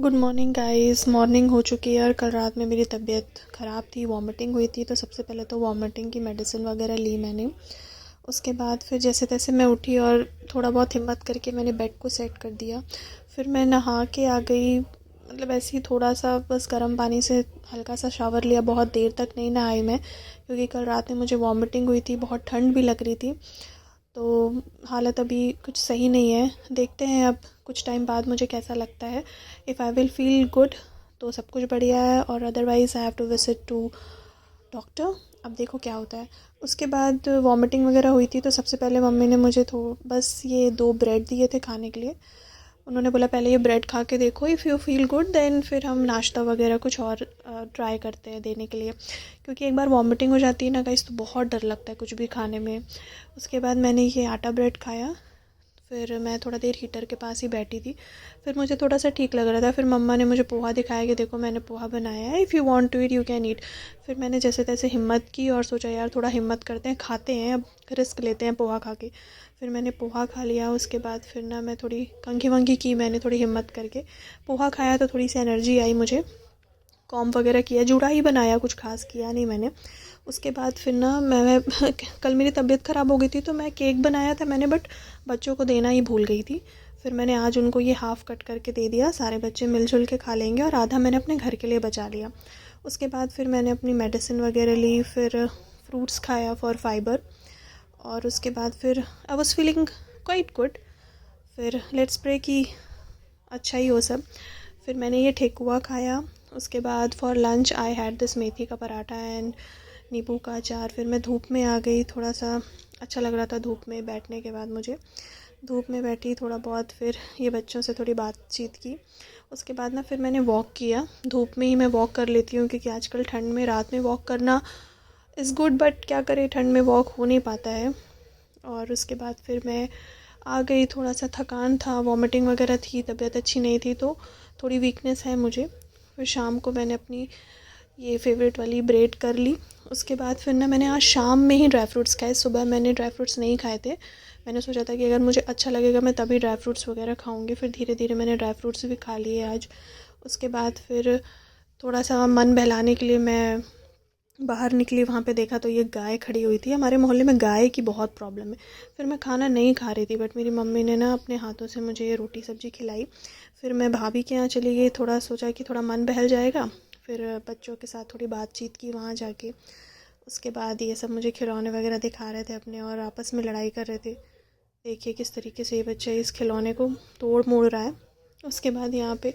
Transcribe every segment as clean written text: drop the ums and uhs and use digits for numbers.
Good morning guys. Morning हो चुकी है और कल रात में मेरी तबीयत ख़राब थी, वॉमिटिंग हुई थी। तो सबसे पहले तो वॉमिटिंग की मेडिसिन वगैरह ली मैंने। उसके बाद फिर जैसे तैसे मैं उठी और थोड़ा बहुत हिम्मत करके मैंने बेड को सेट कर दिया। फिर मैं नहा के आ गई, मतलब ऐसे ही थोड़ा सा बस गर्म पानी से हल्का सा शावर लिया। बहुत देर तक नहीं नहाई मैं, क्योंकि कल रात में मुझे वॉमिटिंग हुई थी, बहुत ठंड भी लग रही थी। तो हालत अभी कुछ सही नहीं है। देखते हैं अब कुछ टाइम बाद मुझे कैसा लगता है। If I will feel good तो सब कुछ बढ़िया है, और otherwise I have to visit to doctor. अब देखो क्या होता है। उसके बाद वॉमिटिंग वगैरह हुई थी तो सबसे पहले मम्मी ने मुझे बस ये 2 ब्रेड दिए थे खाने के लिए। उन्होंने बोला पहले ये ब्रेड खा के देखो, if you feel good then फिर हम नाश्ता वगैरह कुछ और ट्राई करते हैं देने के लिए। क्योंकि एक बार वॉमिटिंग हो जाती है ना गाइस, तो बहुत डर लगता है कुछ भी खाने में। उसके बाद मैंने ये आटा ब्रेड खाया। फिर मैं थोड़ा देर हीटर के पास ही बैठी थी। फिर मुझे थोड़ा सा ठीक लग रहा था। फिर मम्मा ने मुझे पोहा दिखाया कि देखो मैंने पोहा बनाया है, if you want to eat you can eat. फिर मैंने जैसे तैसे हिम्मत की और सोचा यार थोड़ा हिम्मत करते हैं, खाते हैं, अब रिस्क लेते हैं पोहा खा के। फिर मैंने पोहा खा लिया। उसके बाद फिर ना मैं थोड़ी कंघी वंघी की, मैंने थोड़ी हिम्मत करके पोहा खाया तो थोड़ी सी एनर्जी आई मुझे। कॉम वगैरह किया, जूड़ा ही बनाया, कुछ खास किया नहीं मैंने। उसके बाद फिर ना मैं कल मेरी तबीयत ख़राब हो गई थी तो मैं केक बनाया था मैंने, बट बच्चों को देना ही भूल गई थी। फिर मैंने आज उनको ये हाफ़ कट करके दे दिया, सारे बच्चे मिलजुल के खा लेंगे, और आधा मैंने अपने घर के लिए बचा लिया। उसके बाद फिर मैंने अपनी मेडिसिन वगैरह ली, फिर फ्रूट्स खाया फॉर फाइबर। और उसके बाद फिर I was feeling quite good. फिर लेट्स प्रे कि अच्छा ही हो सब। फिर मैंने ये ठेकुआ खाया। उसके बाद for lunch I had this मेथी का पराठा एंड नींबू का अचार। फिर मैं धूप में आ गई, थोड़ा सा अच्छा लग रहा था धूप में बैठने के बाद मुझे। धूप में बैठी थोड़ा बहुत, फिर ये बच्चों से थोड़ी बातचीत की। उसके बाद ना फिर मैंने वॉक किया। धूप में ही मैं वॉक कर लेती हूँ, क्योंकि आजकल ठंड में रात में वॉक करना इज़ गुड, बट क्या करें ठंड में वॉक हो नहीं पाता है। और उसके बाद फिर मैं आ गई, थोड़ा सा थकान था, वॉमिटिंग वगैरह थी, तबीयत अच्छी नहीं थी तो थोड़ी वीकनेस है मुझे। फिर शाम को मैंने अपनी ये फेवरेट वाली ब्रेड कर ली। उसके बाद फिर ना मैंने आज शाम में ही ड्राई फ्रूट्स खाए, सुबह मैंने ड्राई फ्रूट्स नहीं खाए थे। मैंने सोचा था कि अगर मुझे अच्छा लगेगा मैं तभी ड्राई फ्रूट्स वगैरह खाऊंगी। फिर धीरे धीरे मैंने ड्राई फ्रूट्स भी खा लिए आज। उसके बाद फिर थोड़ा सा मन बहलाने के लिए मैं बाहर निकली। वहाँ पे देखा तो ये गाय खड़ी हुई थी। हमारे मोहल्ले में गाय की बहुत प्रॉब्लम है। फिर मैं खाना नहीं खा रही थी, बट मेरी मम्मी ने ना अपने हाथों से मुझे ये रोटी सब्ज़ी खिलाई। फिर मैं भाभी के यहाँ चली गई, थोड़ा सोचा कि थोड़ा मन बहल जाएगा। फिर बच्चों के साथ थोड़ी बातचीत की वहाँ जाके। उसके बाद ये सब मुझे खिलौने वगैरह दिखा रहे थे अपने, और आपस में लड़ाई कर रहे थे। देखिए किस तरीके से ये बच्चा इस खिलौने को तोड़ मोड़ रहा है। उसके बाद यहाँ पे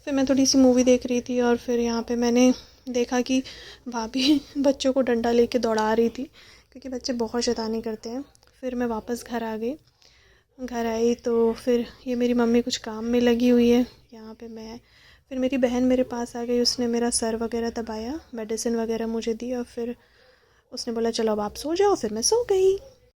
फिर मैं थोड़ी सी मूवी देख रही थी, और फिर यहाँ पे मैंने देखा कि भाभी बच्चों को डंडा लेके दौड़ा रही थी, क्योंकि बच्चे बहुत शैतानी करते हैं। फिर मैं वापस घर आ गई। घर आई तो फिर ये मेरी मम्मी कुछ काम में लगी हुई है यहाँ पे। मैं फिर मेरी बहन मेरे पास आ गई, उसने मेरा सर वगैरह दबाया, मेडिसिन वगैरह मुझे दी, और फिर उसने बोला चलो अब आप सो जाओ। फिर मैं सो गई।